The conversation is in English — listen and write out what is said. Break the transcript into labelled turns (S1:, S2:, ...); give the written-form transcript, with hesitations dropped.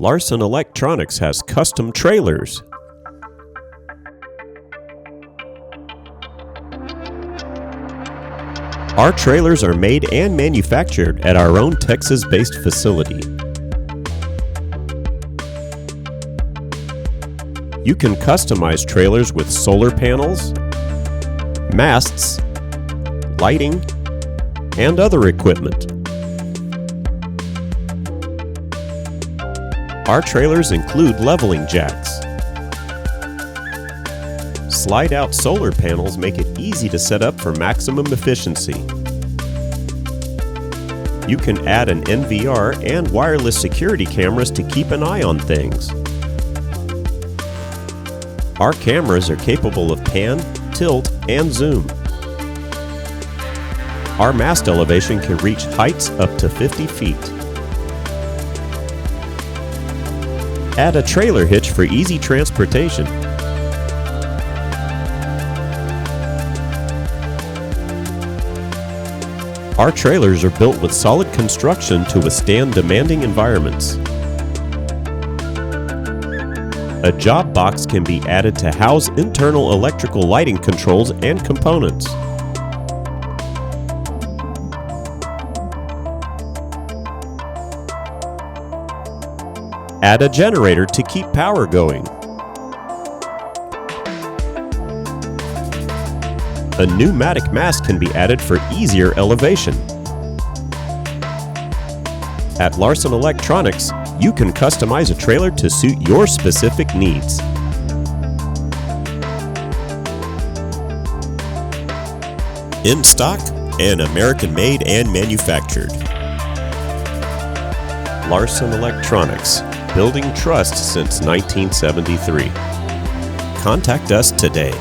S1: Larson Electronics has custom trailers. Our trailers are made and manufactured at our own Texas-based facility. You can customize trailers with solar panels, masts, lighting, and other equipment. Our trailers include leveling jacks. Slide-out solar panels make it easy to set up for maximum efficiency. You can add an NVR and wireless security cameras to keep an eye on things. Our cameras are capable of pan, tilt, and zoom. Our mast elevation can reach heights up to 50 feet. Add a trailer hitch for easy transportation. Our trailers are built with solid construction to withstand demanding environments. A job box can be added to house internal electrical lighting controls and components. Add a generator to keep power going. A pneumatic mast can be added for easier elevation. At Larson Electronics, you can customize a trailer to suit your specific needs. In stock and American-made and manufactured. Larson Electronics, building trust since 1973. Contact us today.